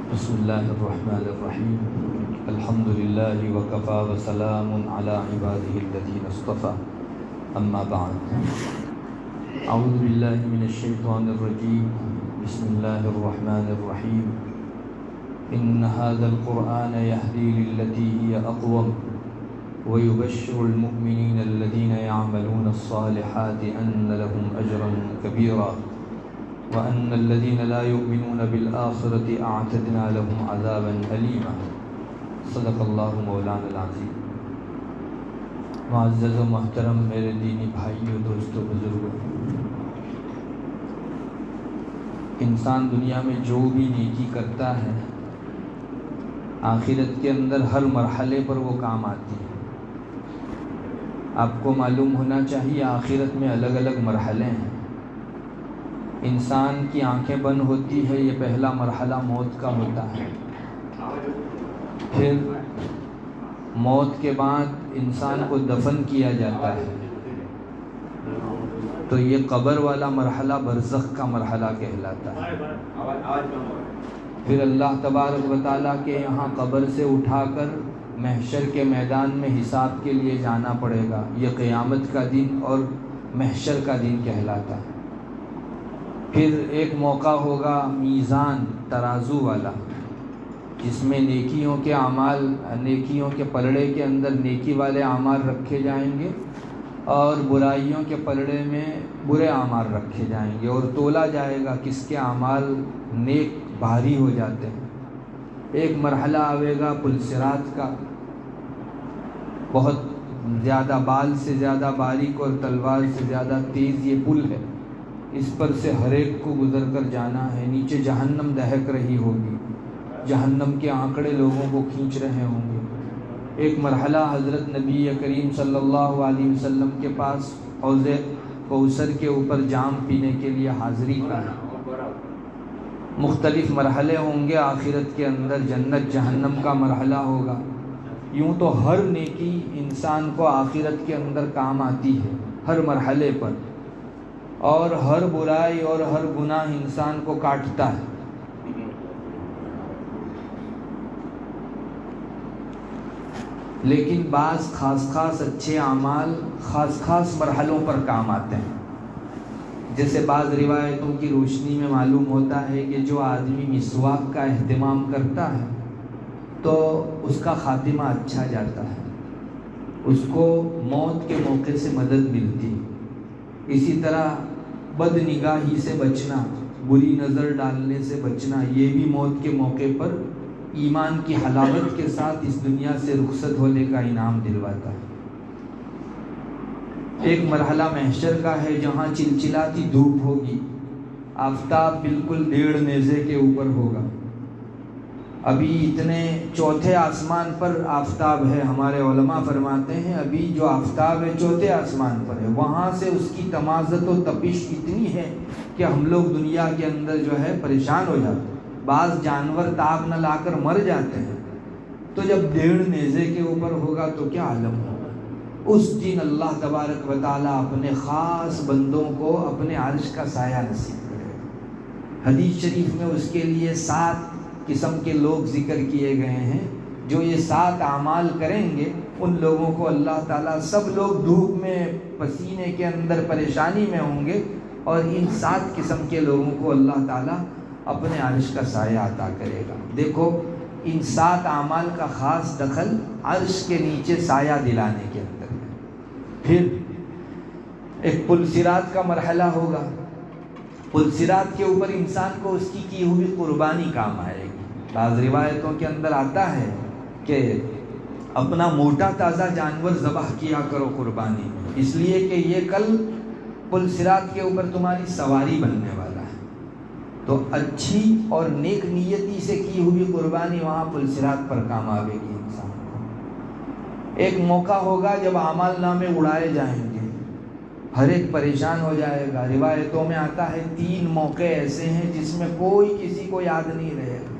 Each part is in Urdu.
بسم اللہ الرحمن الرحیم الحمد للہ وکفیٰ وسلام علی عبادہ الذین اصطفیٰ اما بعد اعوذ باللہ من الشیطان الرجیم بسم اللہ الرحمن الرحیم ان هذا القرآن يهدی للتی هی اقوم ويبشر المؤمنین الذین يعملون الصالحات ان لهم اجرا کبیرا وأن الذين لا يؤمنون بالآخرة أعتدنا لهم عذابا أليما صدق اللہ مولانا العظیم۔ معزز و محترم میرے دینی بھائیوں، دوستوں، بزرگوں، انسان دنیا میں جو بھی نیکی کرتا ہے آخرت کے اندر ہر مرحلے پر وہ کام آتی ہے۔ آپ کو معلوم ہونا چاہیے آخرت میں الگ الگ مرحلے ہیں۔ انسان کی آنکھیں بند ہوتی ہے، یہ پہلا مرحلہ موت کا ہوتا ہے۔ پھر موت کے بعد انسان کو دفن کیا جاتا ہے، تو یہ قبر والا مرحلہ برزخ کا مرحلہ کہلاتا ہے۔ پھر اللہ تبارک و تعالیٰ کے یہاں قبر سے اٹھا کر محشر کے میدان میں حساب کے لیے جانا پڑے گا، یہ قیامت کا دن اور محشر کا دن کہلاتا ہے۔ پھر ایک موقع ہوگا میزان ترازو والا، جس میں نیکیوں کے اعمال، نیکیوں کے پلڑے کے اندر نیکی والے اعمال رکھے جائیں گے اور برائیوں کے پلڑے میں برے اعمال رکھے جائیں گے، اور تولا جائے گا کس کے اعمال نیک بھاری ہو جاتے ہیں۔ ایک مرحلہ آئے گا پل صراط کا، بہت زیادہ بال سے زیادہ باریک اور تلوار سے زیادہ تیز یہ پل ہے، اس پر سے ہر ایک کو گزر کر جانا ہے۔ نیچے جہنم دہک رہی ہوگی، جہنم کے آنکڑے لوگوں کو کھینچ رہے ہوں گے۔ ایک مرحلہ حضرت نبی کریم صلی اللہ علیہ وسلم کے پاس حوض کوثر کے اوپر جام پینے کے لیے حاضری کا ہے۔ مختلف مرحلے ہوں گے آخرت کے اندر، جنت جہنم کا مرحلہ ہوگا۔ یوں تو ہر نیکی انسان کو آخرت کے اندر کام آتی ہے ہر مرحلے پر، اور ہر برائی اور ہر گناہ انسان کو کاٹتا ہے۔ لیکن بعض خاص اچھے اعمال خاص مرحلوں پر کام آتے ہیں۔ جیسے بعض روایتوں کی روشنی میں معلوم ہوتا ہے کہ جو آدمی مسواک کا اہتمام کرتا ہے تو اس کا خاتمہ اچھا جاتا ہے، اس کو موت کے موقع سے مدد ملتی۔ اسی طرح بد نگاہی سے بچنا، بری نظر ڈالنے سے بچنا، یہ بھی موت کے موقع پر ایمان کی حلاوت کے ساتھ اس دنیا سے رخصت ہونے کا انعام دلواتا ہے۔ ایک مرحلہ محشر کا ہے جہاں چلچلاتی دھوپ ہوگی، آفتاب بالکل 1.5 نیزے کے اوپر ہوگا۔ ابھی اتنے چوتھے آسمان پر آفتاب ہے، ہمارے علماء فرماتے ہیں ابھی جو آفتاب ہے چوتھے آسمان پر ہے، وہاں سے اس کی تمازت و تپش اتنی ہے کہ ہم لوگ دنیا کے اندر جو ہے پریشان ہو جاتے ہیں۔ بعض جانور تاب نہ لا کر مر جاتے ہیں، تو جب 1.5 نیزے کے اوپر ہوگا تو کیا عالم ہوگا۔ اس دن اللہ تبارک و تعالیٰ اپنے خاص بندوں کو اپنے عرش کا سایہ نصیب کرے گا۔ حدیث شریف میں اس کے لیے 7 قسم کے لوگ ذکر کیے گئے ہیں، جو یہ 7 اعمال کریں گے ان لوگوں کو اللہ تعالیٰ، سب لوگ دھوپ میں پسینے کے اندر پریشانی میں ہوں گے، اور ان 7 قسم کے لوگوں کو اللہ تعالیٰ اپنے عرش کا سایہ عطا کرے گا۔ دیکھو ان 7 اعمال کا خاص دخل عرش کے نیچے سایہ دلانے کے اندر ہے۔ پھر ایک پل صراط کا مرحلہ ہوگا، پل صراط کے اوپر انسان کو اس کی ہوئی قربانی کام آئے گی۔ بعض روایتوں کے اندر آتا ہے کہ اپنا موٹا تازہ جانور ذبح کیا کرو قربانی میں، اس لیے کہ یہ کل پل صراط کے اوپر تمہاری سواری بننے والا ہے۔ تو اچھی اور نیک نیتی سے کی ہوئی قربانی وہاں پل صراط پر کام آئے گی انسان کو۔ ایک موقع ہوگا جب اعمال نامے اڑائے جائیں گے، ہر ایک پریشان ہو جائے گا۔ روایتوں میں آتا ہے 3 موقع ایسے ہیں جس میں کوئی کسی کو یاد نہیں رہے گا۔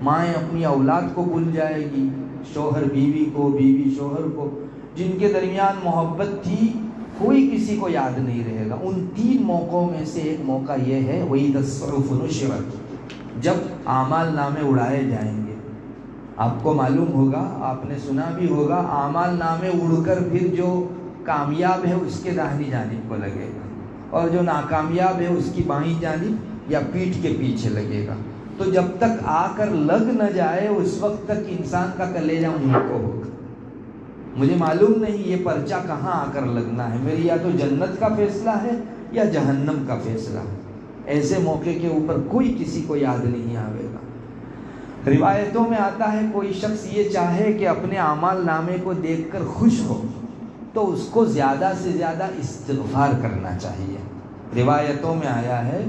مائیں اپنی اولاد کو بھول جائے گی، شوہر بیوی کو، بیوی شوہر کو، جن کے درمیان محبت تھی کوئی کسی کو یاد نہیں رہے گا۔ ان 3 موقعوں میں سے ایک موقع یہ ہے وَإِذَا الصُّحُفُ نُشِرَتْ، جب اعمال نامے اڑائے جائیں گے، آپ کو معلوم ہوگا، آپ نے سنا بھی ہوگا، اعمال نامے اڑ کر پھر جو کامیاب ہے اس کے داہنی جانب کو لگے گا، اور جو ناکامیاب ہے اس کی بائیں جانب یا پیٹھ کے پیچھے لگے گا۔ تو جب تک آ کر لگ نہ جائے اس وقت تک انسان کا کلیجہ منہ کو ہوگا۔ مجھے معلوم نہیں یہ پرچہ کہاں آ کر لگنا ہے، میری یا تو جنت کا فیصلہ ہے یا جہنم کا فیصلہ ہے۔ ایسے موقع کے اوپر کوئی کسی کو یاد نہیں آئے گا۔ روایتوں میں آتا ہے کوئی شخص یہ چاہے کہ اپنے اعمال نامے کو دیکھ کر خوش ہو تو اس کو زیادہ سے زیادہ استغفار کرنا چاہیے۔ روایتوں میں آیا ہے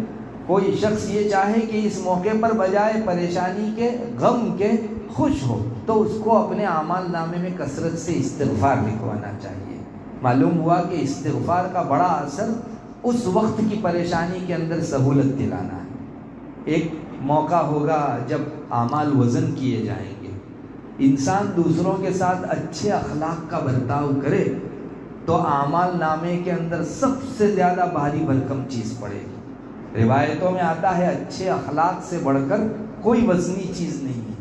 کوئی شخص یہ چاہے کہ اس موقع پر بجائے پریشانی کے، غم کے خوش ہو تو اس کو اپنے اعمال نامے میں کثرت سے استغفار لکھوانا چاہیے۔ معلوم ہوا کہ استغفار کا بڑا اثر اس وقت کی پریشانی کے اندر سہولت دلانا ہے۔ ایک موقع ہوگا جب اعمال وزن کیے جائیں گے، انسان دوسروں کے ساتھ اچھے اخلاق کا برتاؤ کرے تو اعمال نامے کے اندر سب سے زیادہ بھاری بھرکم چیز پڑے گی۔ روایتوں میں آتا ہے اچھے اخلاق سے بڑھ کر کوئی وزنی چیز نہیں ہے۔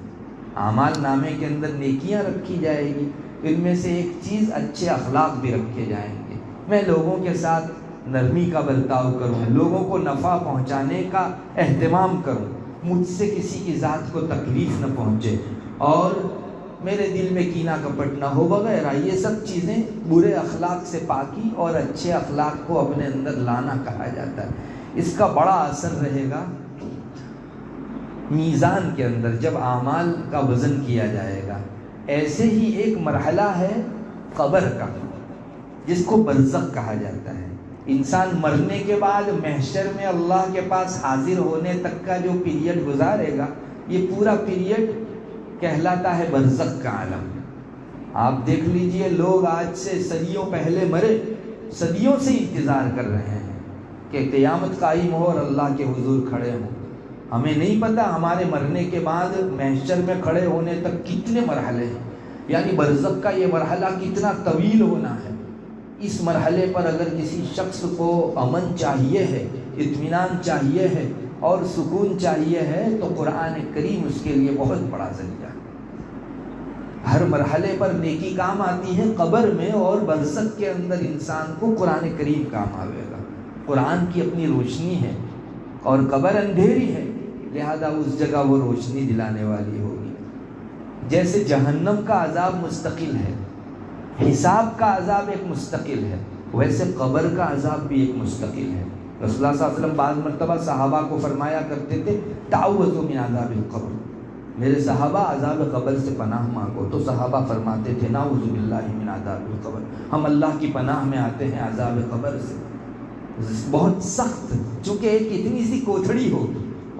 اعمال نامے کے اندر نیکیاں رکھی جائے گی، ان میں سے ایک چیز اچھے اخلاق بھی رکھے جائیں گے۔ میں لوگوں کے ساتھ نرمی کا برتاؤ کروں، لوگوں کو نفع پہنچانے کا اہتمام کروں، مجھ سے کسی کی ذات کو تکلیف نہ پہنچے اور میرے دل میں کینہ کپٹ نہ ہو وغیرہ، یہ سب چیزیں برے اخلاق سے پاکی اور اچھے اخلاق کو اپنے اندر لانا کہا جاتا ہے۔ اس کا بڑا اثر رہے گا میزان کے اندر جب اعمال کا وزن کیا جائے گا۔ ایسے ہی ایک مرحلہ ہے قبر کا، جس کو برزخ کہا جاتا ہے۔ انسان مرنے کے بعد محشر میں اللہ کے پاس حاضر ہونے تک کا جو پیریڈ گزارے گا، یہ پورا پیریڈ کہلاتا ہے برزخ کا عالم۔ آپ دیکھ لیجئے لوگ آج سے صدیوں پہلے مرے، صدیوں سے انتظار کر رہے ہیں کہ قیامت قائم ہو اور اللہ کے حضور کھڑے ہوں۔ ہمیں نہیں پتہ ہمارے مرنے کے بعد محشر میں کھڑے ہونے تک کتنے مرحلے ہیں، یعنی برزخ کا یہ مرحلہ کتنا طویل ہونا ہے۔ اس مرحلے پر اگر کسی شخص کو امن چاہیے ہے، اطمینان چاہیے ہے اور سکون چاہیے ہے تو قرآن کریم اس کے لیے بہت بڑا ذریعہ ہے۔ ہر مرحلے پر نیکی کام آتی ہے، قبر میں اور برزخ کے اندر انسان کو قرآن کریم کام آئے گا۔ قرآن کی اپنی روشنی ہے اور قبر اندھیری ہے، لہذا اس جگہ وہ روشنی دلانے والی ہوگی۔ جیسے جہنم کا عذاب مستقل ہے، حساب کا عذاب ایک مستقل ہے، ویسے قبر کا عذاب بھی ایک مستقل ہے۔ رسول اللہ صلی اللہ علیہ وسلم بعض مرتبہ صحابہ کو فرمایا کرتے تھے تعوذوا من عذاب القبر، میرے صحابہ عذاب قبر سے پناہ مانگو، تو صحابہ فرماتے تھے نعوذ باللہ من عذاب القبر، ہم اللہ کی پناہ میں آتے ہیں عذاب قبر سے۔ بہت سخت، چونکہ ایک اتنی سی کوٹھڑی ہو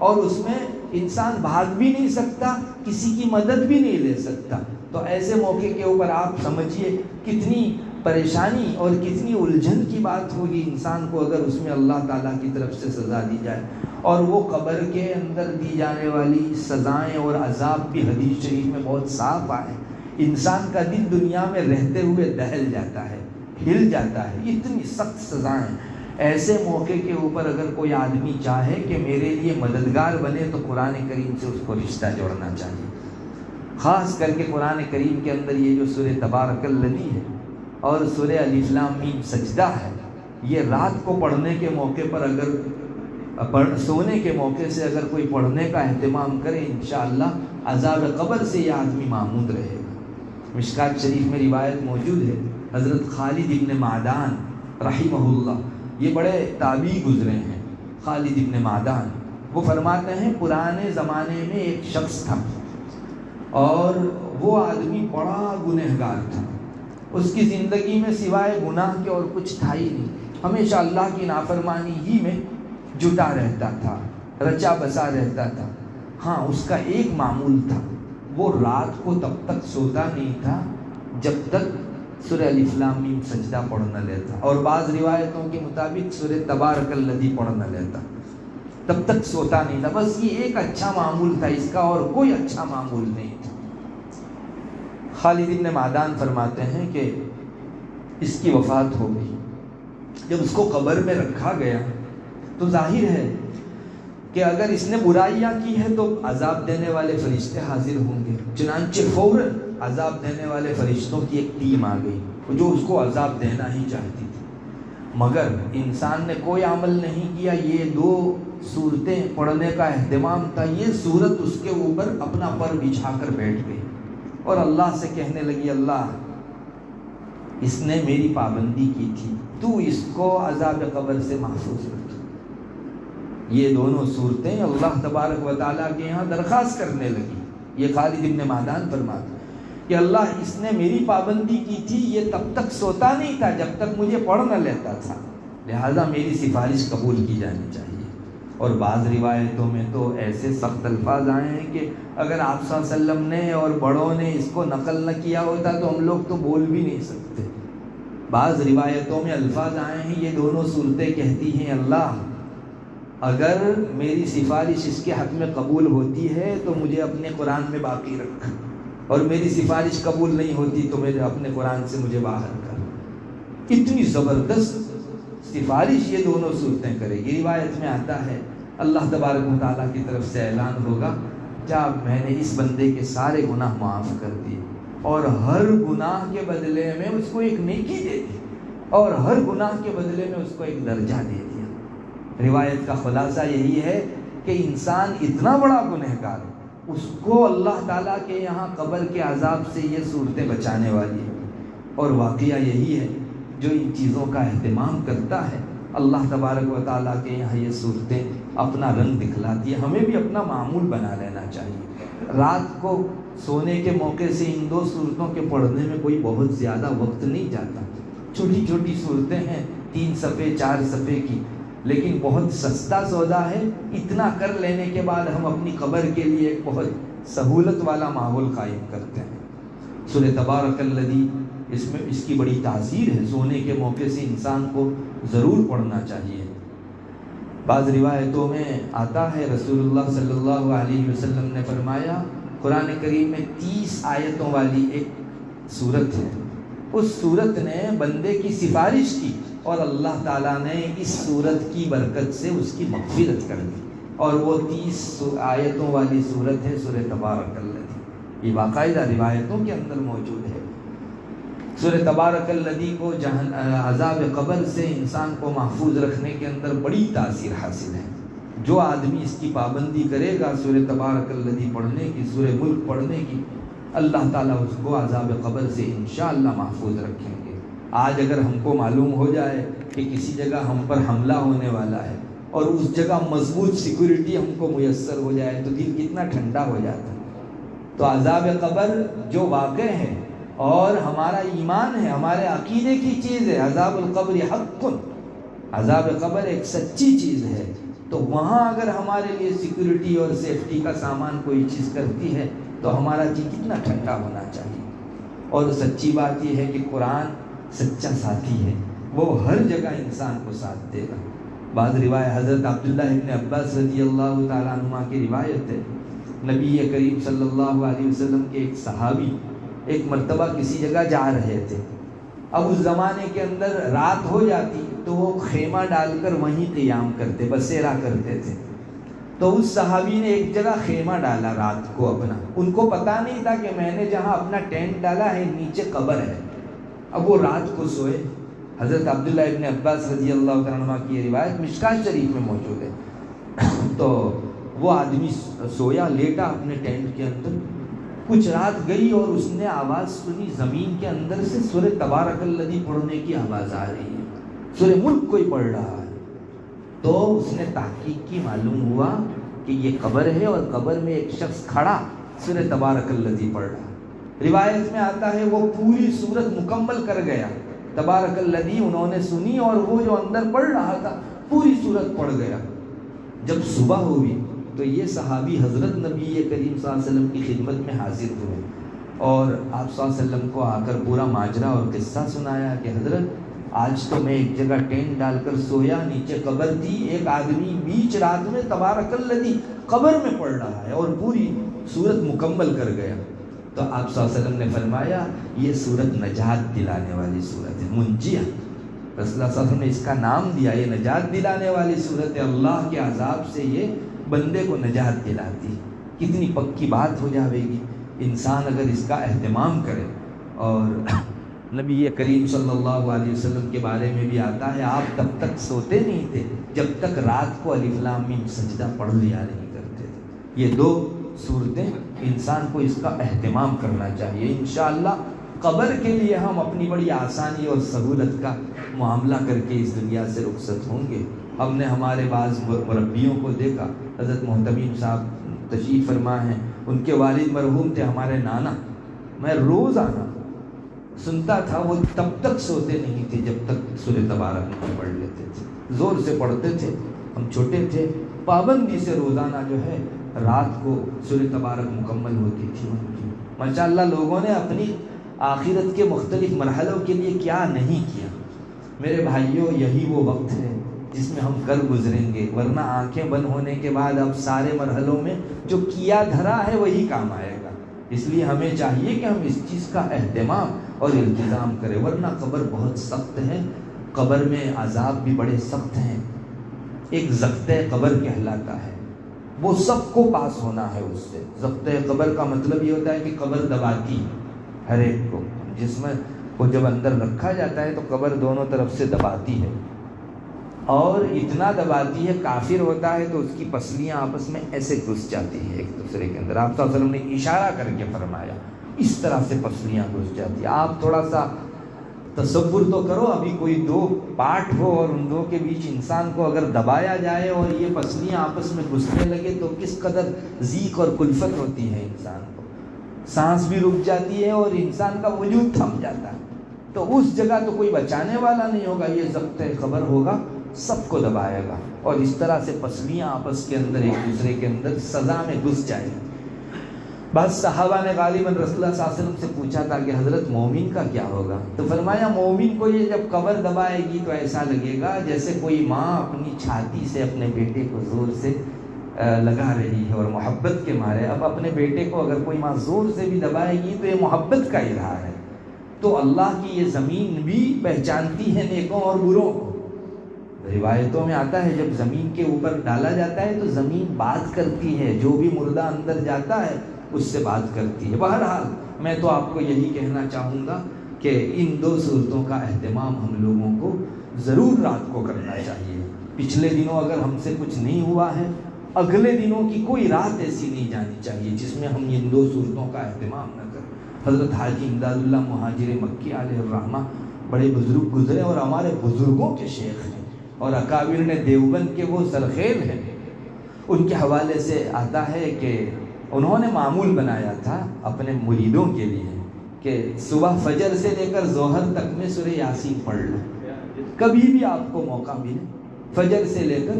اور اس میں انسان بھاگ بھی نہیں سکتا، کسی کی مدد بھی نہیں لے سکتا، تو ایسے موقع کے اوپر آپ سمجھیے کتنی پریشانی اور کتنی الجھن کی بات ہوگی انسان کو اگر اس میں اللہ تعالیٰ کی طرف سے سزا دی جائے۔ اور وہ قبر کے اندر دی جانے والی سزائیں اور عذاب بھی حدیث شریف میں بہت صاف آئے۔ انسان کا دل دنیا میں رہتے ہوئے دہل جاتا ہے، ہل جاتا ہے، اتنی سخت سزائیں۔ ایسے موقع کے اوپر اگر کوئی آدمی چاہے کہ میرے لیے مددگار بنے تو قرآن کریم سے اس کو رشتہ جوڑنا چاہیے۔ خاص کر کے قرآن کریم کے اندر یہ جو سورہ تبارک الذی ہے اور سورہ الف لام میم سجدہ ہے، یہ رات کو پڑھنے کے موقع پر اگر سونے کے موقع سے اگر کوئی پڑھنے کا اہتمام کرے انشاءاللہ عذاب قبر سے یہ آدمی معمود رہے گا۔ مشکات شریف میں روایت موجود ہے، حضرت خالد ابن معدان رحمہ اللہ، یہ بڑے تابعی گزرے ہیں، خالد ابن معدان، وہ فرماتے ہیں پرانے زمانے میں ایک شخص تھا اور وہ آدمی بڑا گنہگار تھا، اس کی زندگی میں سوائے گناہ کے اور کچھ تھا ہی نہیں، ہمیشہ اللہ کی نافرمانی ہی میں جٹا رہتا تھا، رچا بسا رہتا تھا۔ ہاں اس کا ایک معمول تھا، وہ رات کو تب تک سوتا نہیں تھا جب تک سورہ الف لام میم سجدہ پڑھ نہ لیتا، اور بعض روایتوں کے مطابق سورہ تبارک الذی پڑھ نہ لیتا، تب تک سوتا نہیں تھا۔ بس یہ ایک اچھا معمول تھا اس کا، اور کوئی اچھا معمول نہیں تھا۔ خالد ابن معدان فرماتے ہیں کہ اس کی وفات ہو گئی۔ جب اس کو قبر میں رکھا گیا تو ظاہر ہے کہ اگر اس نے برائیاں کی ہے تو عذاب دینے والے فرشتے حاضر ہوں گے. چنانچہ فوراً عذاب دینے والے فرشتوں کی ایک ٹیم آ گئی جو اس کو عذاب دینا ہی چاہتی تھی. مگر انسان نے کوئی عمل نہیں کیا. یہ 2 صورتیں پڑھنے کا اہتمام تھا. یہ صورت اس کے اوپر اپنا پر بچھا کر بیٹھ گئی اور اللہ سے کہنے لگی اللہ اس نے میری پابندی کی تھی, تو اس کو عذاب قبر سے محفوظ رکھ. یہ دونوں صورتیں اللہ تبارک و تعالیٰ کے یہاں درخواست کرنے لگی. یہ خالد ابن معدان فرماتا کہ اللہ اس نے میری پابندی کی تھی, یہ تب تک سوتا نہیں تھا جب تک مجھے پڑھ نہ لیتا تھا, لہذا میری سفارش قبول کی جانی چاہیے. اور بعض روایتوں میں تو ایسے سخت الفاظ آئے ہیں کہ اگر آپ صلی اللہ علیہ وسلم نے اور بڑوں نے اس کو نقل نہ کیا ہوتا تو ہم لوگ تو بول بھی نہیں سکتے. بعض روایتوں میں الفاظ آئے ہیں یہ دونوں صورتیں کہتی ہیں اللہ اگر میری سفارش اس کے حق میں قبول ہوتی ہے تو مجھے اپنے قرآن میں باقی رکھ, اور میری سفارش قبول نہیں ہوتی تو میرے اپنے قرآن سے مجھے باہر کر. اتنی زبردست سفارش یہ دونوں صورتیں کرے گی. روایت میں آتا ہے اللہ تبارک و تعالیٰ کی طرف سے اعلان ہوگا کیا میں نے اس بندے کے سارے گناہ معاف کر دیے اور ہر گناہ کے بدلے میں اس کو ایک نیکی دے دی اور ہر گناہ کے بدلے میں اس کو ایک درجہ دے دیا. روایت کا خلاصہ یہی ہے کہ انسان اتنا بڑا گنہگار اس کو اللہ تعالیٰ کے یہاں قبر کے عذاب سے یہ صورتیں بچانے والی ہیں. اور واقعہ یہی ہے جو ان چیزوں کا اہتمام کرتا ہے اللہ تبارک و تعالیٰ کے یہاں یہ صورتیں اپنا رنگ دکھلاتی ہیں. ہمیں بھی اپنا معمول بنا لینا چاہیے. رات کو سونے کے موقع سے ان 2 صورتوں کے پڑھنے میں کوئی بہت زیادہ وقت نہیں جاتا. چھوٹی چھوٹی صورتیں ہیں 3 صفحے 4 صفحے کی, لیکن بہت سستا سودا ہے. اتنا کر لینے کے بعد ہم اپنی قبر کے لیے ایک بہت سہولت والا ماحول قائم کرتے ہیں. سورہ تبارک الذی اس کی بڑی تاثیر ہے. سونے کے موقع سے انسان کو ضرور پڑھنا چاہیے. بعض روایتوں میں آتا ہے رسول اللہ صلی اللہ علیہ وسلم نے فرمایا قرآن کریم میں 30 آیتوں والی ایک صورت ہے. اس صورت نے بندے کی سفارش کی اور اللہ تعالیٰ نے اس صورت کی برکت سے اس کی مغفرت کر دی. اور وہ 30 آیتوں والی صورت ہے سورہ تبارک الذی. یہ باقاعدہ روایتوں کے اندر موجود ہے. سورہ تبارک الذی کو عذاب قبر سے انسان کو محفوظ رکھنے کے اندر بڑی تاثیر حاصل ہے. جو آدمی اس کی پابندی کرے گا سورہ تبارک الذی پڑھنے کی, سورہ ملک پڑھنے کی, اللہ تعالیٰ اس کو عذاب قبر سے انشاءاللہ محفوظ رکھیں گے. آج اگر ہم کو معلوم ہو جائے کہ کسی جگہ ہم پر حملہ ہونے والا ہے اور اس جگہ مضبوط سیکورٹی ہم کو میسر ہو جائے تو دل کتنا ٹھنڈا ہو جاتا ہے. تو عذاب قبر جو واقع ہے اور ہمارا ایمان ہے, ہمارے عقیدے کی چیز ہے. عذاب القبر حق, عذاب قبر ایک سچی چیز ہے. تو وہاں اگر ہمارے لیے سیکورٹی اور سیفٹی کا سامان کوئی چیز کرتی ہے تو ہمارا جی کتنا ٹھنڈا ہونا چاہیے. اور سچی بات یہ ہے کہ قرآن سچا ساتھی ہے, وہ ہر جگہ انسان کو ساتھ دے گا. بعض روایت حضرت عبداللہ ابن عباس رضی اللہ تعالیٰ عنہ کی روایت ہے نبی کریم صلی اللہ علیہ وسلم کے ایک صحابی ایک مرتبہ کسی جگہ جا رہے تھے. اب اس زمانے کے اندر رات ہو جاتی تو وہ خیمہ ڈال کر وہیں قیام کرتے, بسیرا کرتے تھے. تو اس صحابی نے ایک جگہ خیمہ ڈالا رات کو اپنا. ان کو پتہ نہیں تھا کہ میں نے جہاں اپنا ٹینٹ ڈالا ہے نیچے قبر ہے. اب وہ رات کو سوئے. حضرت عبداللہ ابن عباس رضی اللہ تعالیٰ عنہ کی روایت مشکاۃ شریف میں موجود ہے. تو وہ آدمی سویا, لیٹا اپنے ٹینٹ کے اندر. کچھ رات گئی اور اس نے آواز سنی زمین کے اندر سے سورہ تبارک الذی پڑھنے کی آواز آ رہی ہے, سورہ ملک کوئی پڑھ رہا ہے. تو اس نے تحقیق کی, معلوم ہوا کہ یہ قبر ہے اور قبر میں ایک شخص کھڑا سورہ تبارک الذی پڑھ رہا. روایت میں آتا ہے وہ پوری سورت مکمل کر گیا. تبارک الذی انہوں نے سنی اور وہ جو اندر پڑھ رہا تھا پوری سورت پڑھ گیا. جب صبح ہوئی تو یہ صحابی حضرت نبی کریم صلی اللہ علیہ وسلم کی خدمت میں حاضر ہوئے اور آپ صلی اللہ علیہ وسلم کو آ کر پورا ماجرا اور قصہ سنایا کہ حضرت آج تو میں ایک جگہ ٹینٹ ڈال کر سویا, نیچے قبر تھی, ایک آدمی بیچ رات میں تبارک الذی قبر میں پڑھ رہا ہے اور پوری سورت مکمل کر گیا. تو آپ صلی اللہ علیہ وسلم نے فرمایا یہ سورت نجات دلانے والی سورت ہے, منجیہ. رسول اللہ صلی اللہ علیہ وسلم نے اس کا نام دیا, یہ نجات دلانے والی سورت ہے. اللہ کے عذاب سے یہ بندے کو نجات دلاتی ہے۔ کتنی پکی بات ہو جاوے گی انسان اگر اس کا اہتمام کرے۔ اور نبی کریم صلی اللہ علیہ وسلم کے بارے میں بھی آتا ہے آپ تب تک سوتے نہیں تھے جب تک رات کو الف لام میم سجدہ پڑھ لیا نہیں کرتے تھے۔ یہ دو صورتیں انسان کو اس کا اہتمام کرنا چاہیے۔ انشاءاللہ قبر کے لیے ہم اپنی بڑی آسانی اور سہولت کا معاملہ کر کے اس دنیا سے رخصت ہوں گے۔ ہم نے ہمارے بعض مربیوں کو دیکھا، حضرت محتمیم صاحب تشریف فرما ہیں، ان کے والد مرحوم تھے ہمارے نانا، میں روزانہ سنتا تھا وہ تب تک سوتے نہیں تھے جب تک سورہ تبارک نہیں پڑھ لیتے تھے، زور سے پڑھتے تھے۔ ہم چھوٹے تھے، پابندی سے روزانہ جو ہے رات کو سورہ تبارک مکمل ہوتی تھی ان کی۔ ماشاءاللہ لوگوں نے اپنی آخرت کے مختلف مرحلوں کے لیے کیا نہیں کیا۔ میرے بھائیوں، یہی وہ وقت ہے جس میں ہم کر گزریں گے، ورنہ آنکھیں بند ہونے کے بعد اب سارے مرحلوں میں جو کیا دھرا ہے وہی کام آئے گا۔ اس لیے ہمیں چاہیے کہ ہم اس چیز کا اہتمام اور التزام کریں، ورنہ قبر بہت سخت ہے، قبر میں عذاب بھی بڑے سخت ہیں۔ ایک ضبط قبر کہلاتا ہے، وہ سب کو پاس ہونا ہے اس سے۔ ضبط قبر کا مطلب یہ ہوتا ہے کہ قبر دباتی ہر ایک کو، جسم کو جب اندر رکھا جاتا ہے تو قبر دونوں طرف سے دباتی ہے، اور اتنا دباتی ہے کافر ہوتا ہے تو اس کی پسلیاں آپس میں ایسے گھس جاتی ہیں ایک دوسرے کے اندر۔ آپ صلی اللہ علیہ وسلم نے اشارہ کر کے فرمایا اس طرح سے پسلیاں گھس جاتی ہیں۔ آپ تھوڑا سا تصور تو کرو، ابھی کوئی دو پارٹ ہو اور ان دو کے بیچ انسان کو اگر دبایا جائے اور یہ پسلیاں آپس میں گھسنے لگے تو کس قدر ضیق اور کلفت ہوتی ہے انسان کو، سانس بھی رک جاتی ہے اور انسان کا وجود تھم جاتا ہے۔ تو اس جگہ تو کوئی بچانے والا نہیں ہوگا، یہ ضبط قبر ہوگا، سب کو دبائے گا، اور اس طرح سے پسلیاں آپس کے اندر ایک دوسرے کے اندر سزا میں گھس جائیں گی۔ بعض صحابہ نے غالباً رسول اللہ صلی اللہ علیہ وسلم سے پوچھا تھا کہ حضرت مومن کا کیا ہوگا؟ تو فرمایا مومن کو یہ جب قبر دبائے گی تو ایسا لگے گا جیسے کوئی ماں اپنی چھاتی سے اپنے بیٹے کو زور سے لگا رہی ہے اور محبت کے مارے۔ اب اپنے بیٹے کو اگر کوئی ماں زور سے بھی دبائے گی تو یہ محبت کا اظہار ہے۔ تو اللہ کی یہ زمین بھی پہچانتی ہے نیکوں اور بروں کو۔ روایتوں میں آتا ہے جب زمین کے اوپر ڈالا جاتا ہے تو زمین بات کرتی ہے، جو بھی مردہ اندر جاتا ہے اس سے بات کرتی ہے۔ بہرحال میں تو آپ کو یہی کہنا چاہوں گا کہ ان دو صورتوں کا اہتمام ہم لوگوں کو ضرور رات کو کرنا چاہیے۔ پچھلے دنوں اگر ہم سے کچھ نہیں ہوا ہے، اگلے دنوں کی کوئی رات ایسی نہیں جانی چاہیے جس میں ہم ان دو صورتوں کا اہتمام نہ کریں۔ حضرت حاجی امداد اللہ مہاجر مکی علیہ الرحمہ بڑے بزرگ گزرے اور ہمارے بزرگوں کے شیخ ہیں، اور اکابر نے دیوبند کے وہ سرخیل ہیں۔ ان کے حوالے سے آتا ہے کہ انہوں نے معمول بنایا تھا اپنے مریدوں کے لیے کہ صبح فجر سے لے کر ظہر تک میں سورہ یاسین پڑھ لو، کبھی بھی آپ کو موقع ملے فجر سے لے کر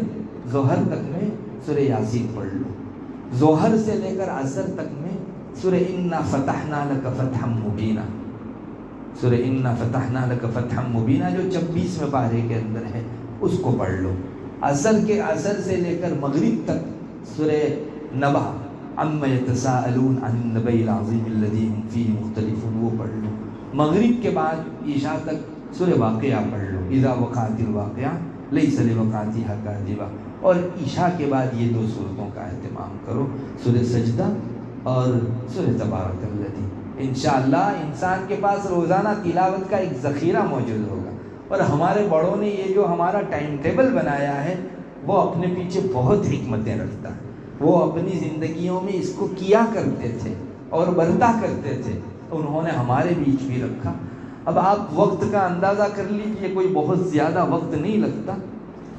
ظہر تک میں سورہ یاسین پڑھ لو، ظہر سے لے کر عصر تک میں سورہ انا فتحنا لک فتحا مبینا، سورہ انا فتحنا لک فتحا مبینا جو 26ویں پارے کے اندر ہے اس کو پڑھ لو۔ عصر سے لے کر مغرب تک سورہ نبا عما یتساءلون عن النبأ العظیم الذی هم فیہ مختلفون وہ پڑھ لو۔ مغرب کے بعد عشاء تک سورہ واقعہ پڑھ لو، اذا وقعت الواقعہ لیس لوقعتها کاذبہ، اور عشاء کے بعد یہ دو صورتوں کا اہتمام کرو، سورہ سجدہ اور سورہ تبارک الذی۔ انشاءاللہ انسان کے پاس روزانہ تلاوت کا ایک ذخیرہ موجود ہوگا، اور ہمارے بڑوں نے یہ جو ہمارا ٹائم ٹیبل بنایا ہے وہ اپنے پیچھے بہت حکمتیں رکھتا ہے، وہ اپنی زندگیوں میں اس کو کیا کرتے تھے اور برتا کرتے تھے، انہوں نے ہمارے بیچ بھی رکھا۔ اب آپ وقت کا اندازہ کر لیجئے، کوئی بہت زیادہ وقت نہیں لگتا،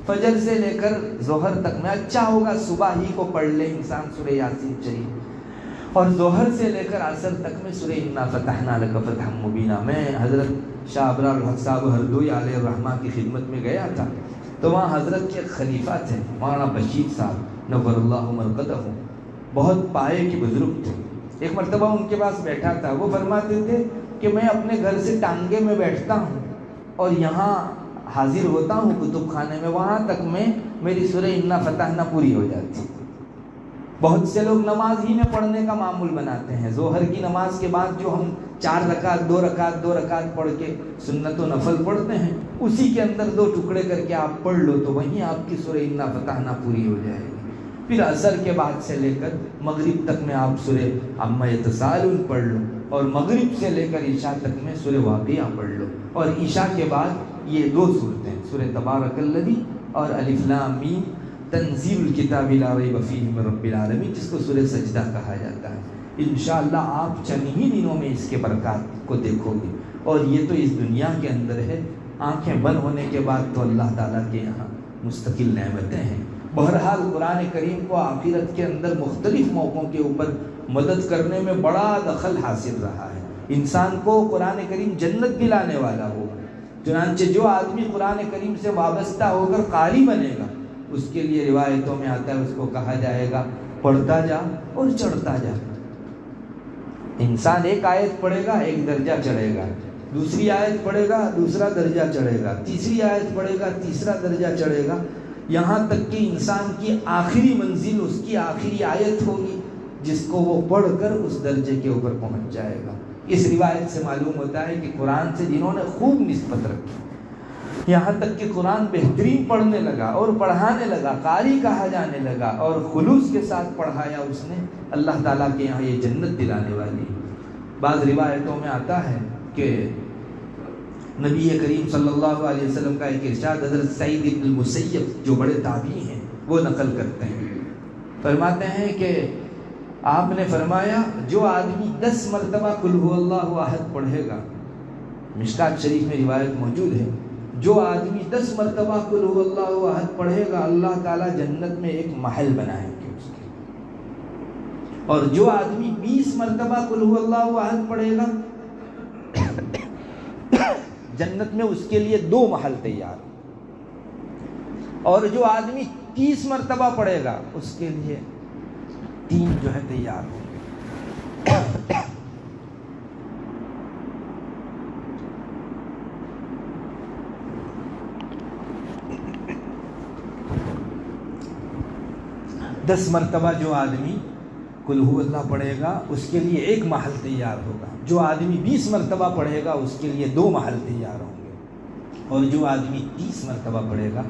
فجر سے لے کر ظہر تک میں اچھا ہوگا صبح ہی کو پڑھ لے انسان سورہ یاسین شریف، اور ظہر سے لے کر عصر تک میں سورہ انا فتحنا لک فتحا مبینا۔ میں حضرت شاہ ابرار الحق صاحب ہردوئی علیہ الرحمہ کی خدمت میں گیا تھا، تو وہاں حضرت کے خلیفہ تھے مولانا بشیر صاحب نور اللہ مرقدہ، بہت پائے کے بزرگ تھے۔ ایک مرتبہ ان کے پاس بیٹھا تھا، وہ فرماتے تھے کہ میں اپنے گھر سے ٹانگے میں بیٹھتا ہوں اور یہاں حاضر ہوتا ہوں کتب خانے میں، وہاں تک میں میری سورہ انا فتحنا پوری ہو جاتی۔ بہت سے لوگ نماز ہی میں پڑھنے کا معمول بناتے ہیں، ظہر کی نماز کے بعد جو ہم 4 رکعت 2 رکعت پڑھ کے سنت و نفل پڑھتے ہیں، اسی کے اندر 2 ٹکڑے کر کے آپ پڑھ لو تو وہیں آپ کی سورہ انا فتحنا پوری ہو جائے گی۔ پھر عصر کے بعد سے لے کر مغرب تک میں آپ سورہ عما یتساءلون پڑھ لو، اور مغرب سے لے کر عشاء تک میں سورہ واقعہ پڑھ لو، اور عشاء کے بعد یہ 2 صورتیں سورہ تبارک الذی اور الف لام میم تنزیل الکتاب لا ریب فیہ من رب العالمین، جس کو سورہ سجدہ کہا جاتا ہے۔ انشاءاللہ آپ چند ہی دنوں میں اس کے برکات کو دیکھو گے، اور یہ تو اس دنیا کے اندر ہے، آنکھیں بند ہونے کے بعد تو اللہ تعالیٰ کے یہاں مستقل نعمتیں ہیں۔ بہرحال قرآن کریم کو آخرت کے اندر مختلف موقعوں کے اوپر مدد کرنے میں بڑا دخل حاصل رہا ہے۔ انسان کو قرآن کریم جنت دلانے والا ہوگا، چنانچہ جو آدمی قرآن کریم سے وابستہ ہو کر قاری بنے گا، اس کے لیے روایتوں میں آتا ہے، اس کو کہا جائے گا پڑھتا جا اور چڑھتا جا۔ انسان ایک آیت پڑھے گا، ایک درجہ چڑھے گا، دوسری آیت پڑھے گا، دوسرا درجہ چڑھے گا، تیسری آیت پڑھے گا، تیسرا درجہ چڑھے گا، یہاں تک کہ انسان کی آخری منزل اس کی آخری آیت ہوگی، جس کو وہ پڑھ کر اس درجے کے اوپر پہنچ جائے گا۔ اس روایت سے معلوم ہوتا ہے کہ قرآن سے جنہوں نے خوب نسبت رکھی، یہاں تک کہ قرآن بہترین پڑھنے لگا اور پڑھانے لگا، قاری کہا جانے لگا، اور خلوص کے ساتھ پڑھایا اس نے، اللہ تعالیٰ کے یہاں یہ جنت دلانے والی ہے۔ بعض روایتوں میں آتا ہے کہ نبی کریم صلی اللہ علیہ وسلم کا ایک ارشاد حضرت سعید بن المسیب جو بڑے تابعی ہیں وہ نقل کرتے ہیں، فرماتے ہیں کہ آپ نے فرمایا جو آدمی 10 مرتبہ قل هو اللہ احد پڑھے گا، مشکات شریف میں روایت موجود ہے، جو آدمی 10 مرتبہ قل هو اللہ احد پڑھے گا اللہ تعالیٰ جنت میں ایک محل بنائیں گے اس کے، اور جو آدمی 20 مرتبہ قل هو اللہ احد پڑھے گا جنت میں اس کے لیے 2 محل تیار، اور جو آدمی 30 مرتبہ پڑھے گا اس کے لیے 3 جو ہے تیار ہوں گے۔ دس مرتبہ جو آدمی قل هو اللہ پڑھے گا اس کے لیے 1 محل تیار ہوگا، جو آدمی 20 مرتبہ پڑھے گا اس کے لیے 2 محل تیار ہوں گے، اور جو آدمی 30 مرتبہ پڑھے گا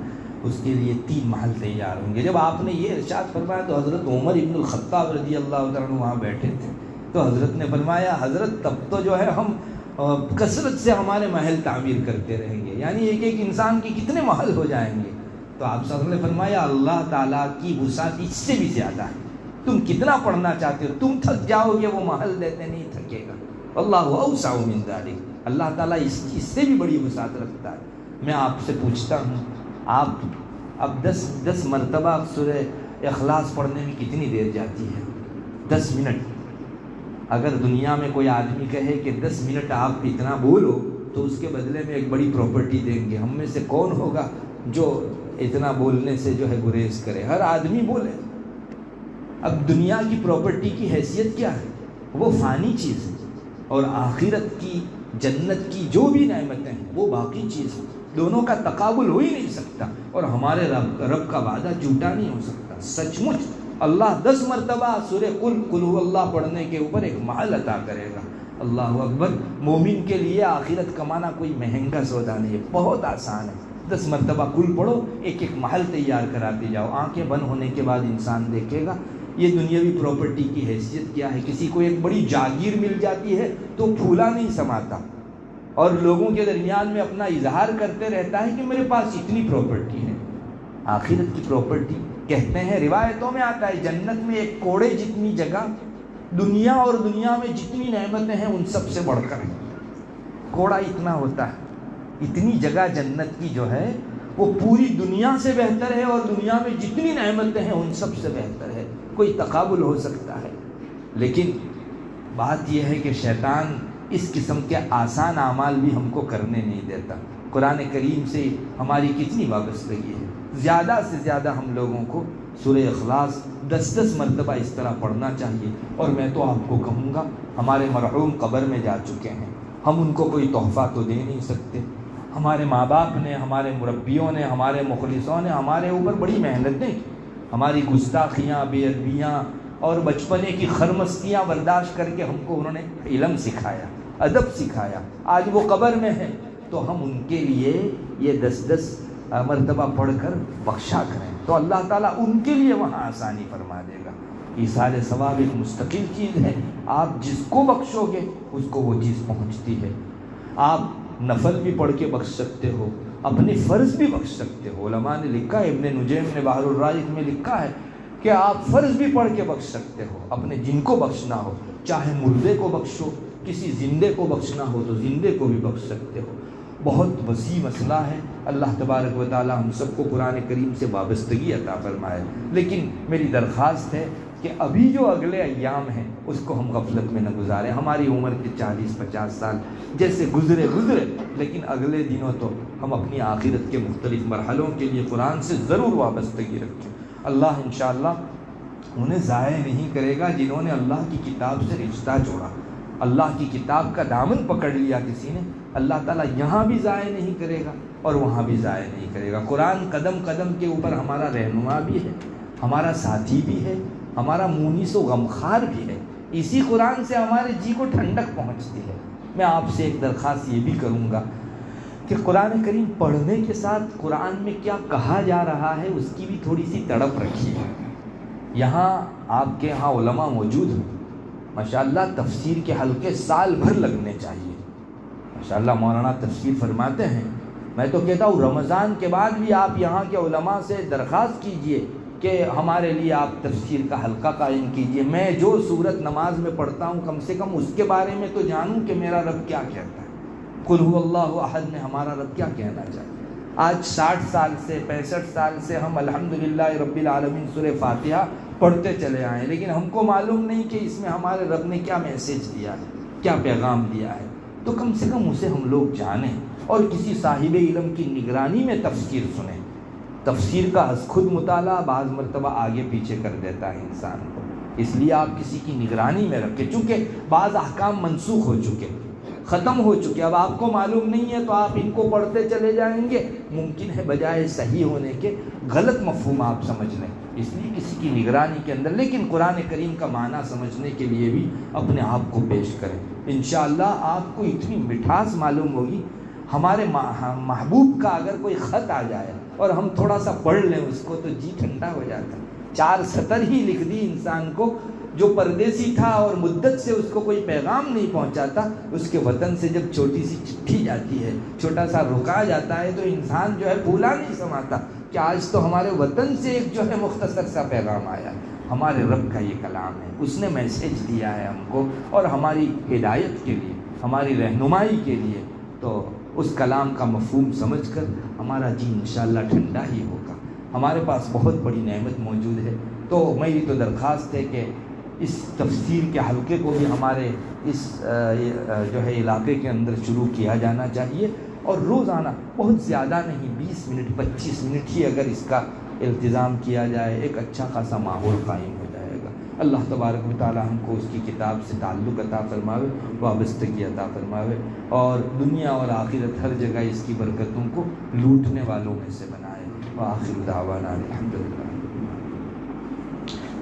اس کے لیے 3 محل تیار ہوں گے۔ جب آپ نے یہ ارشاد فرمایا تو حضرت عمر ابن الخطاب رضی اللہ تعالیٰ عنہ وہاں بیٹھے تھے، تو حضرت نے فرمایا حضرت تب تو جو ہے ہم کثرت سے ہمارے محل تعمیر کرتے رہیں گے، یعنی ایک ایک انسان کے کتنے محل ہو جائیں گے۔ تو آپ صلی اللہ علیہ وسلم نے فرمایا اللہ تعالیٰ کی وسعت اس سے بھی زیادہ ہے، تم کتنا پڑھنا چاہتے ہو، تم تھک جاؤ گے وہ محل دیتے نہیں تھکے گا، اللہ اوسع من ذلک، اللہ تعالیٰ اس سے بھی بڑی وسعت رکھتا ہے۔ میں آپ سے پوچھتا ہوں، آپ اب 10 مرتبہ سورہ اخلاص پڑھنے میں کتنی دیر جاتی ہے؟ 10 منٹ۔ اگر دنیا میں کوئی آدمی کہے کہ 10 منٹ آپ اتنا بولو تو اس کے بدلے میں ایک بڑی پراپرٹی دیں گے، ہم میں سے کون ہوگا جو اتنا بولنے سے جو ہے گریز کرے؟ ہر آدمی بولے۔ اب دنیا کی پراپرٹی کی حیثیت کیا ہے؟ وہ فانی چیز ہے، اور آخرت کی جنت کی جو بھی نعمتیں ہیں وہ باقی چیز ہے، دونوں کا تقابل ہو ہی نہیں سکتا، اور ہمارے رب کا وعدہ جھوٹا نہیں ہو سکتا۔ سچ مچ اللہ 10 مرتبہ سورہ قل هو اللہ پڑھنے کے اوپر ایک محل عطا کرے گا۔ اللہ اکبر۔ مومن کے لیے آخرت کمانا کوئی مہنگا سودا نہیں ہے، بہت آسان ہے۔ 10 مرتبہ قل پڑھو، ایک ایک محل تیار کراتے جاؤ، آنکھیں بند ہونے کے بعد انسان دیکھے گا یہ دنیاوی پراپرٹی کی حیثیت کیا ہے۔ کسی کو ایک بڑی جاگیر مل جاتی ہے تو پھولا نہیں سماتا، اور لوگوں کے درمیان میں اپنا اظہار کرتے رہتا ہے کہ میرے پاس اتنی پراپرٹی ہے۔ آخرت کی پراپرٹی کہتے ہیں، روایتوں میں آتا ہے جنت میں ایک کوڑے جتنی جگہ دنیا اور دنیا میں جتنی نعمتیں ہیں ان سب سے بڑھ کر ہے۔ کوڑا اتنا ہوتا ہے، اتنی جگہ جنت کی جو ہے وہ پوری دنیا سے بہتر ہے، اور دنیا میں جتنی نعمتیں ہیں ان سب سے بہتر ہے۔ کوئی تقابل ہو سکتا ہے، لیکن بات یہ ہے کہ شیطان اس قسم کے آسان اعمال بھی ہم کو کرنے نہیں دیتا۔ قرآن کریم سے ہماری کتنی وابستگی ہے، زیادہ سے زیادہ ہم لوگوں کو سورہ اخلاص 10 مرتبہ اس طرح پڑھنا چاہیے۔ اور میں تو آپ کو کہوں گا، ہمارے مرحوم قبر میں جا چکے ہیں، ہم ان کو کوئی تحفہ تو دے نہیں سکتے۔ ہمارے ماں باپ نے، ہمارے مربیوں نے، ہمارے مخلصوں نے ہمارے اوپر بڑی محنتیں کی، ہماری گستاخیاں، بے ادبیاں اور بچپنے کی خرمستیاں برداشت کر کے ہم کو انہوں نے علم سکھایا، ادب سکھایا۔ آج وہ قبر میں ہیں تو ہم ان کے لیے یہ 10 مرتبہ پڑھ کر بخشا کریں تو اللہ تعالیٰ ان کے لیے وہاں آسانی فرما دے گا۔ ایصال ثواب ایک مستقل چیز ہے، آپ جس کو بخشو گے اس کو وہ چیز پہنچتی ہے۔ آپ نفل بھی پڑھ کے بخش سکتے ہو، اپنے فرض بھی بخش سکتے ہو۔ علماء نے لکھا ہے، ابن نجیم نے بحر الرائق میں لکھا ہے کہ آپ فرض بھی پڑھ کے بخش سکتے ہو، اپنے جن کو بخشنا ہو، چاہے مردے کو بخشو، کسی زندے کو بخشنا ہو تو زندے کو بھی بخش سکتے ہو۔ بہت وسیع مسئلہ ہے، اللہ تبارک و تعالی ہم سب کو قرآن کریم سے وابستگی عطا فرمائے۔ لیکن میری درخواست ہے کہ ابھی جو اگلے ایام ہیں اس کو ہم غفلت میں نہ گزاریں۔ ہماری عمر کے 40-50 سال جیسے گزرے لیکن اگلے دنوں تو ہم اپنی آخرت کے مختلف مرحلوں کے لیے قرآن سے ضرور وابستگی رکھیں۔ اللہ انشاءاللہ انہیں ضائع نہیں کرے گا جنہوں نے اللہ کی کتاب سے رشتہ جوڑا، اللہ کی کتاب کا دامن پکڑ لیا کسی نے، اللہ تعالیٰ یہاں بھی ضائع نہیں کرے گا اور وہاں بھی ضائع نہیں کرے گا۔ قرآن قدم قدم کے اوپر ہمارا رہنما بھی ہے، ہمارا ساتھی بھی ہے، ہمارا مونس و غمخوار بھی ہے۔ اسی قرآن سے ہمارے جی کو ٹھنڈک پہنچتی ہے۔ میں آپ سے ایک درخواست یہ بھی کروں گا کہ قرآن کریم پڑھنے کے ساتھ قرآن میں کیا کہا جا رہا ہے اس کی بھی تھوڑی سی تڑپ رکھیے۔ یہاں آپ کے ہاں علماء موجود ہیں، ماشاءاللہ تفسیر کے حلقے سال بھر لگنے چاہیے۔ ماشاءاللہ مولانا تفسیر فرماتے ہیں، میں تو کہتا ہوں رمضان کے بعد بھی آپ یہاں کے علماء سے درخواست کیجئے کہ ہمارے لیے آپ تفسیر کا حلقہ قائم کیجئے۔ میں جو سورت نماز میں پڑھتا ہوں کم سے کم اس کے بارے میں تو جانوں کہ میرا رب کیا کہتا ہے، قل هو اللہ احد میں ہمارا رب کیا کہنا چاہتا ہے۔ آج 60 سال سے 65 سال سے ہم الحمدللہ رب العالمین سورہ فاتحہ پڑھتے چلے آئے، لیکن ہم کو معلوم نہیں کہ اس میں ہمارے رب نے کیا میسیج دیا ہے، کیا پیغام دیا ہے۔ تو کم سے کم اسے ہم لوگ جانیں اور کسی صاحب علم کی نگرانی میں تفسیر سنیں۔ تفسیر کا از خود مطالعہ بعض مرتبہ آگے پیچھے کر دیتا ہے انسان کو، اس لیے آپ کسی کی نگرانی میں رکھیں، چونکہ بعض احکام منسوخ ہو چکے، ختم ہو چکے، اب آپ کو معلوم نہیں ہے تو آپ ان کو پڑھتے چلے جائیں گے، ممکن ہے بجائے صحیح ہونے کے غلط مفہوم آپ سمجھ لیں۔ اس لیے کسی کی نگرانی کے اندر، لیکن قرآن کریم کا معنی سمجھنے کے لیے بھی اپنے آپ کو پیش کریں۔ انشاءاللہ آپ کو اتنی مٹھاس معلوم ہوگی۔ ہمارے محبوب کا اگر کوئی خط آ جائے اور ہم تھوڑا سا پڑھ لیں اس کو تو جی ٹھنڈا ہو جاتا ہے۔ 4 سطر ہی لکھ دی انسان کو، جو پردیسی تھا اور مدت سے اس کو کوئی پیغام نہیں پہنچاتا، اس کے وطن سے جب چھوٹی سی چٹھی جاتی ہے، چھوٹا سا رکا جاتا ہے تو انسان جو ہے بھولا نہیں سماتا کہ آج تو ہمارے وطن سے ایک جو ہے مختصر سا پیغام آیا۔ ہمارے رب کا یہ کلام ہے، اس نے میسیج دیا ہے ہم کو، اور ہماری ہدایت کے لیے، ہماری رہنمائی کے لیے، تو اس کلام کا مفہوم سمجھ کر ہمارا جی انشاءاللہ ٹھنڈا ہی ہوگا۔ ہمارے پاس بہت بڑی نعمت موجود ہے، تو میری تو درخواست ہے کہ اس تفسیر کے حلقے کو بھی ہمارے اس جو ہے علاقے کے اندر شروع کیا جانا چاہیے، اور روزانہ بہت زیادہ نہیں، 20 منٹ 25 منٹ ہی اگر اس کا التزام کیا جائے، ایک اچھا خاصا ماحول قائم ہو جائے گا۔ اللہ تبارک و تعالی ہم کو اس کی کتاب سے تعلق عطا فرماوے، وابستگی عطا فرماوے، اور دنیا اور آخرت ہر جگہ اس کی برکتوں کو لوٹنے والوں میں سے بنائے۔ وآخر دعوانا الحمدللہ۔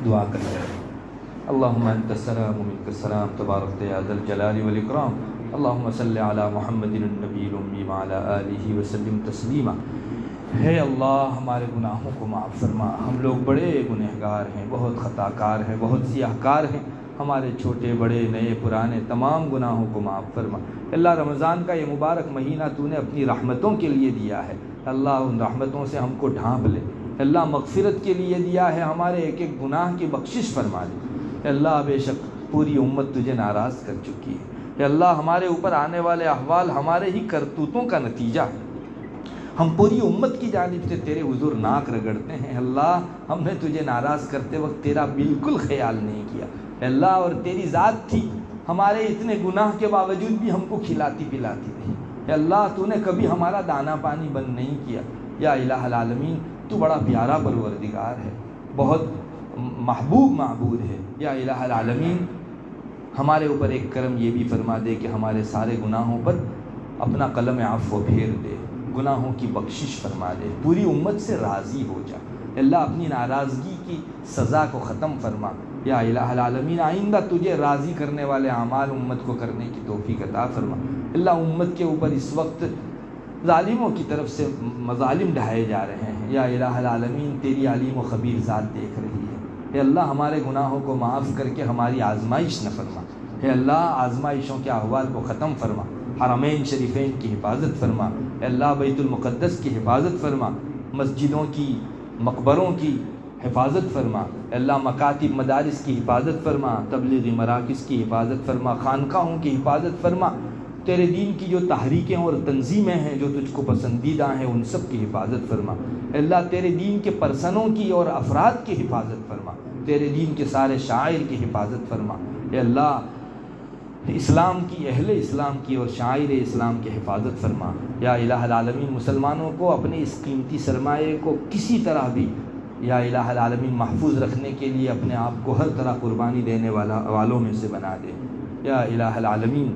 دعا کرتے ہیں۔ اللہم انت السلام ومنک السلام، تبارک یا ذا الجلال والاکرام۔ اللہم صلی علی محمد النبی الامی وعلی آلہ وسلم تسلیما۔ ہے اللہ ہمارے گناہوں کو معاف فرما، ہم لوگ بڑے گنہگار ہیں، بہت خطا کار ہیں، بہت سیاہ کار ہیں، ہمارے چھوٹے بڑے نئے پرانے تمام گناہوں کو معاف فرما۔ اللہ رمضان کا یہ مبارک مہینہ تو نے اپنی رحمتوں کے لیے دیا ہے، اللہ ان رحمتوں سے ہم کو ڈھانپ لے، اللہ مغفرت کے لیے دیا ہے، ہمارے ایک ایک گناہ کی بخشش فرما دے۔ اللہ بے شک پوری امت تجھے ناراض کر چکی ہے، اللہ ہمارے اوپر آنے والے احوال ہمارے ہی کرتوتوں کا نتیجہ ہے، ہم پوری امت کی جانب سے تیرے حضور ناک رگڑتے ہیں۔ اللہ ہم نے تجھے ناراض کرتے وقت تیرا بالکل خیال نہیں کیا، اللہ اور تیری ذات تھی، ہمارے اتنے گناہ کے باوجود بھی ہم کو کھلاتی پلاتی رہی، اللہ تو نے کبھی ہمارا دانہ پانی بند نہیں کیا۔ یا الہ العالمین تو بڑا پیارا پروردگار ہے، بہت محبوب معبود ہے۔ یا الہ العالمین ہمارے اوپر ایک کرم یہ بھی فرما دے کہ ہمارے سارے گناہوں پر اپنا قلم عفو پھیر دے، گناہوں کی بخشش فرما دے، پوری امت سے راضی ہو جا، اللہ اپنی ناراضگی کی سزا کو ختم فرما۔ یا الہ العالمین آئندہ تجھے راضی کرنے والے اعمال امت کو کرنے کی توفیق عطا فرما۔ اللہ امت کے اوپر اس وقت ظالموں کی طرف سے مظالم ڈھائے جا رہے ہیں۔ یا الہ العالمین تیری علیم و خبیر ذات دیکھ رہی ہے۔ اے اللہ ہمارے گناہوں کو معاف کر کے ہماری آزمائش نہ فرما۔ اے اللہ آزمائشوں کے احوال کو ختم فرما، حرمین شریفین کی حفاظت فرما۔ اے اللہ بیت المقدس کی حفاظت فرما، مسجدوں کی، مقبروں کی حفاظت فرما۔ اے اللہ مکاتب مدارس کی حفاظت فرما، تبلیغی مراکز کی حفاظت فرما، خانقاہوں کی حفاظت فرما۔ تیرے دین کی جو تحریکیں اور تنظیمیں ہیں جو تجھ کو پسندیدہ ہیں ان سب کی حفاظت فرما۔ اے اللہ تیرے دین کے پرسنوں کی اور افراد کی حفاظت فرما، تیرے دین کے سارے شاعر کی حفاظت فرما۔ اے اللہ اسلام کی، اہل اسلام کی اور شاعر اسلام کی حفاظت فرما۔ یا الہ العالمین مسلمانوں کو اپنے اس قیمتی سرمایے کو کسی طرح بھی یا الہ العالمین محفوظ رکھنے کے لیے اپنے آپ کو ہر طرح قربانی دینے والوں میں سے بنا دے۔ یا الہ العالمین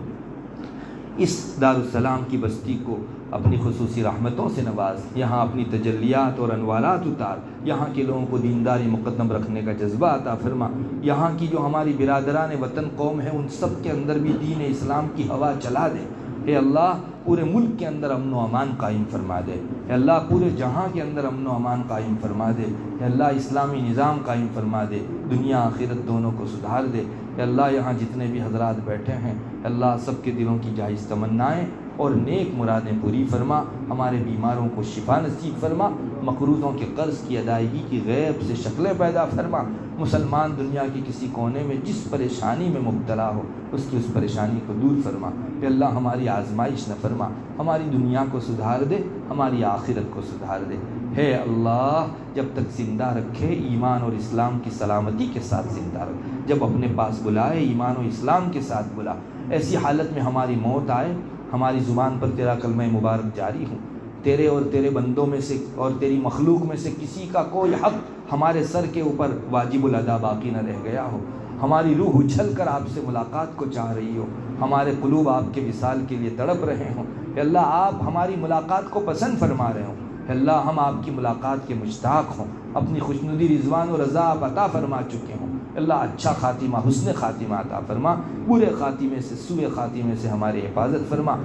اس دارالسلام کی بستی کو اپنی خصوصی رحمتوں سے نواز، یہاں اپنی تجلیات اور انوارات اتار، یہاں کے لوگوں کو دینداری مقدم رکھنے کا جذبہ عطا فرما۔ یہاں کی جو ہماری برادران وطن قوم ہیں ان سب کے اندر بھی دین اسلام کی ہوا چلا دے۔ اے اللہ پورے ملک کے اندر امن و امان قائم فرما دے۔ اے اللہ پورے جہاں کے اندر امن و امان قائم فرما دے۔ اے اللہ اسلامی نظام قائم فرما دے، دنیا آخرت دونوں کو سدھار دے۔ اے اللہ یہاں جتنے بھی حضرات بیٹھے ہیں اللہ سب کے دلوں کی جائز تمنائیں اور نیک مرادیں پوری فرما، ہمارے بیماروں کو شفا نصیب فرما، مقروضوں کے قرض کی ادائیگی کی غیب سے شکلیں پیدا فرما۔ مسلمان دنیا کی کسی کونے میں جس پریشانی میں مبتلا ہو اس کی اس پریشانی کو دور فرما۔ کہ اللہ ہماری آزمائش نہ فرما، ہماری دنیا کو سدھار دے، ہماری آخرت کو سدھار دے۔ ہے اللہ جب تک زندہ رکھے ایمان اور اسلام کی سلامتی کے ساتھ زندہ رکھ، جب اپنے پاس بلائے ایمان و اسلام کے ساتھ بلا، ایسی حالت میں ہماری موت آئے ہماری زبان پر تیرا کلمہ مبارک جاری ہوں، تیرے اور تیرے بندوں میں سے اور تیری مخلوق میں سے کسی کا کوئی حق ہمارے سر کے اوپر واجب الادا باقی نہ رہ گیا ہو، ہماری روح اچھل کر آپ سے ملاقات کو چاہ رہی ہو، ہمارے قلوب آپ کے وصال کے لیے تڑپ رہے ہوں۔ کہ اللہ آپ ہماری ملاقات کو پسند فرما رہے ہوں، کہ اللہ ہم آپ کی ملاقات کے مشتاق ہوں، اپنی خوشنودی رضوان و رضا آپ عطا فرما چکے ہوں۔ اللہ اچھا خاتمہ، حسن خاتمہ عطا فرما، برے خاتمے سے، سوء خاتمے سے ہماری حفاظت فرما۔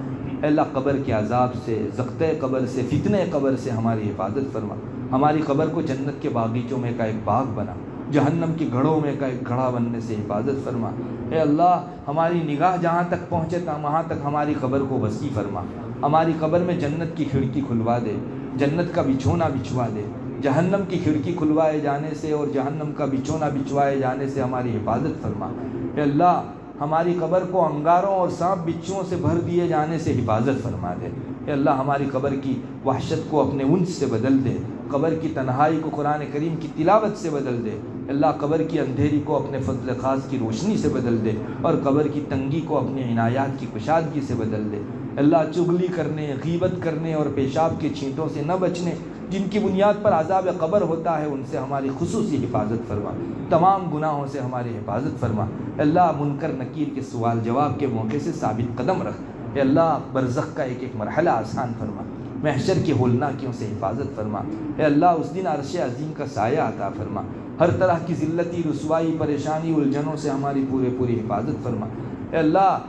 اللہ قبر کے عذاب سے، زقتِ قبر سے، فتنہ قبر سے ہماری حفاظت فرما۔ ہماری قبر کو جنت کے باغیچوں میں کا ایک باغ بنا، جہنم کی گھڑوں میں کا ایک گھڑا بننے سے حفاظت فرما۔ اے اللہ ہماری نگاہ جہاں تک پہنچے وہاں تک ہماری قبر کو وسیع فرما، ہماری قبر میں جنت کی کھڑکی کھلوا دے، جنت کا بچھونا بچھوا دے، جہنم کی کھڑکی کھلوائے جانے سے اور جہنم کا بچھونا بچھوائے جانے سے ہماری حفاظت فرما۔ اے اللہ ہماری قبر کو انگاروں اور سانپ بچھوؤں سے بھر دیے جانے سے حفاظت فرما دے۔ اے اللہ ہماری قبر کی وحشت کو اپنے انس سے بدل دے، قبر کی تنہائی کو قرآن کریم کی تلاوت سے بدل دے۔ اللہ قبر کی اندھیری کو اپنے فضل خاص کی روشنی سے بدل دے، اور قبر کی تنگی کو اپنے عنایات کی کشادگی سے بدل دے۔ اللہ چغلی کرنے، غیبت کرنے اور پیشاب کے چھینٹوں سے نہ بچنے جن کی بنیاد پر عذاب قبر ہوتا ہے ان سے ہماری خصوصی حفاظت فرما، تمام گناہوں سے ہماری حفاظت فرما۔ اللہ منکر نکیر کے سوال جواب کے موقع سے ثابت قدم رکھ۔ اے اللہ برزخ کا ایک ایک مرحلہ آسان فرما، محشر کی ہولناکیوں سے حفاظت فرما۔ اے اللہ اس دن عرش عظیم کا سایہ عطا فرما، ہر طرح کی ذلتی، رسوائی، پریشانی، الجھنوں سے ہماری پوری حفاظت فرما۔ اے اللہ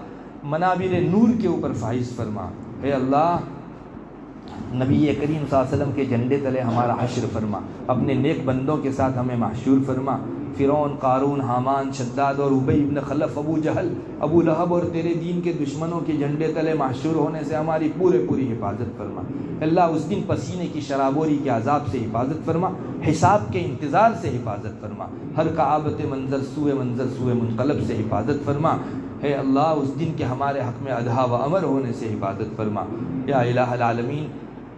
منابر نور کے اوپر فائز فرما۔ اے اللہ نبی کریم صلی اللہ علیہ وسلم کے جھنڈے تلے ہمارا حشر فرما، اپنے نیک بندوں کے ساتھ ہمیں محشور فرما۔ فرعون، قارون، حامان، شداد اور ابی ابن خلف، ابو جہل، ابو لہب اور تیرے دین کے دشمنوں کے جھنڈے تلے محشور ہونے سے ہماری پوری حفاظت فرما۔ اللہ اس دن پسینے کی شرابوری کے عذاب سے حفاظت فرما، حساب کے انتظار سے حفاظت فرما، ہر کعبت منظر سوء منقلب سے حفاظت فرما۔ اے اللہ اس دن کے ہمارے حق میں ادھا و امر ہونے سے حفاظت فرما۔ یا الہ العالمین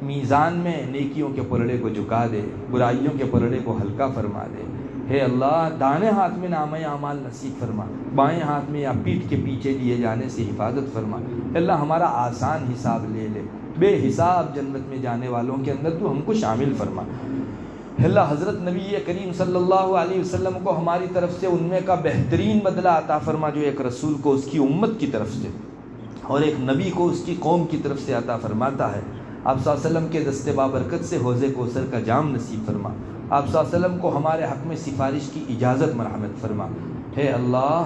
میزان میں نیکیوں کے پلڑے کو جھکا دے، برائیوں کے پلڑے کو ہلکا فرما دے۔ اے اللہ دائیں ہاتھ میں نامہ اعمال نصیب فرما، بائیں ہاتھ میں یا پیٹھ کے پیچھے لیے جانے سے حفاظت فرما۔ اے اللہ ہمارا آسان حساب لے لے، بے حساب جنت میں جانے والوں کے اندر تو ہم کو شامل فرما۔ اللہ حضرت نبی کریم صلی اللہ علیہ وسلم کو ہماری طرف سے ان میں کا بہترین بدلہ عطا فرما جو ایک رسول کو اس کی امت کی طرف سے اور ایک نبی کو اس کی قوم کی طرف سے عطا فرماتا ہے۔ آپ صلی اللہ علیہ وسلم کے دست بابرکت سے حوض کوثر کا جام نصیب فرما۔ آپ صلی اللہ علیہ وسلم کو ہمارے حق میں سفارش کی اجازت مرحمت فرما۔ ہے اللہ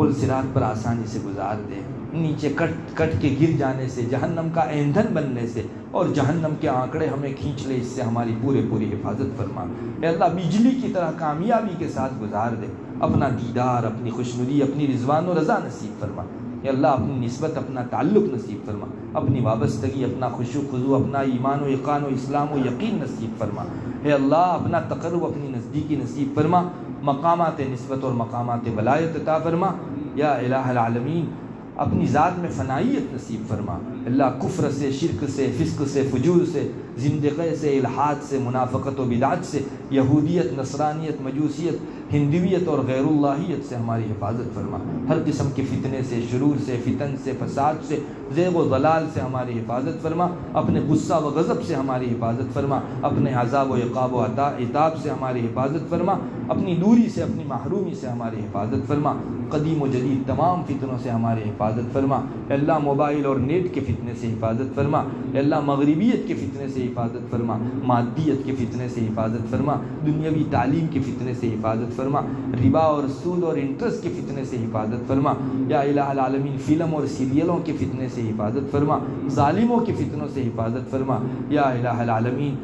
پل صراط پر آسانی سے گزار دے، نیچے کٹ کٹ کے گر جانے سے، جہنم کا ایندھن بننے سے اور جہنم کے آنکڑے ہمیں کھینچ لے، اس سے ہماری پوری حفاظت فرما۔ اے اللہ بجلی کی طرح کامیابی کے ساتھ گزار دے، اپنا دیدار، اپنی خوشنودی، اپنی رضوان و رضا نصیب فرما۔ اے اللہ اپنی نسبت، اپنا تعلق نصیب فرما، اپنی وابستگی، اپنا خشوع خضوع، اپنا ایمان و یقین و اسلام و یقین نصیب فرما۔ اے اللہ اپنا تقرب، اپنی نزدیکی نصیب فرما، مقامات نسبت اور مقامات ولایت عطا فرما۔ یا الہ العالمین اپنی ذات میں فنائیت نصیب فرما۔ اللہ کفر سے، شرک سے، فسق سے، فجور سے، زندقے سے، الحاد سے، منافقت و بدعت سے، یہودیت، نصرانیت، مجوسیت، ہندویت اور غیر اللہیت سے ہماری حفاظت فرما۔ ہر قسم کے فتنے سے، شرور سے، فتن سے، فساد سے، زیغ و ضلال سے ہماری حفاظت فرما۔ اپنے غصہ و غضب سے ہماری حفاظت فرما، اپنے عذاب و عقاب و عتاب سے ہماری حفاظت فرما، اپنی دوری سے، اپنی محرومی سے ہماری حفاظت فرما، قدیم و جدید تمام فتنوں سے ہماری حفاظت فرما۔ اے اللہ موبائل اور نیٹ کے فتنے سے حفاظت فرما۔ اے اللہ مغربیت کے فتنے سے حفاظت فرما، مادیت کے فتنے سے حفاظت فرما، دنیاوی تعلیم کے فتنے سے حفاظت فرما، ربا اور سود اور انٹرسٹ کے فتنے سے حفاظت فرما۔ یا الہ العالمین فلم اور سیریلوں کے فتنے سے حفاظت فرما، ظالموں کے فتنوں سے حفاظت فرما۔ یا الہ العالمین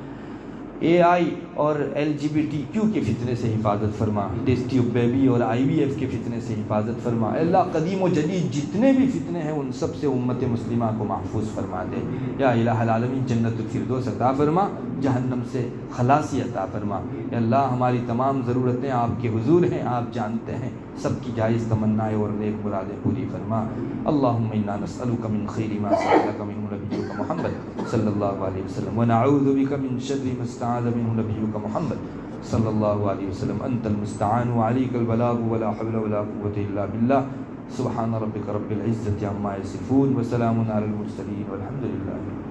اے آئی اور LGBTQ کے فتنے سے حفاظت فرما، ٹیسٹ ٹیوب بیبی اور IVF کے فتنے سے حفاظت فرما۔ اے اللہ قدیم و جدید جتنے بھی فتنے ہیں ان سب سے امت مسلمہ کو محفوظ فرما دے۔ یا الہ العالمین جنت الفردوس عطا فرما، جہنم سے خلاصی عطا فرما۔ اے اللہ ہماری تمام ضرورتیں آپ کے حضور ہیں، آپ جانتے ہیں، سب کی جائز تمنائیں اور نیک مرادیں پوری فرما۔ اللہم انا نسألک من خیر ما سألک منہ نبیک محمد صلی اللہ علیہ وسلم ونعوذ بک من شر ما استعاذ منہ نبیک محمد صلی اللہ علیہ وسلم۔ انت المستعان وعلیک البلاغ ولا حول ولا قوة الا باللہ۔ سبحان ربک رب العزة عما یصفون وسلام علی المرسلین والحمد للہ۔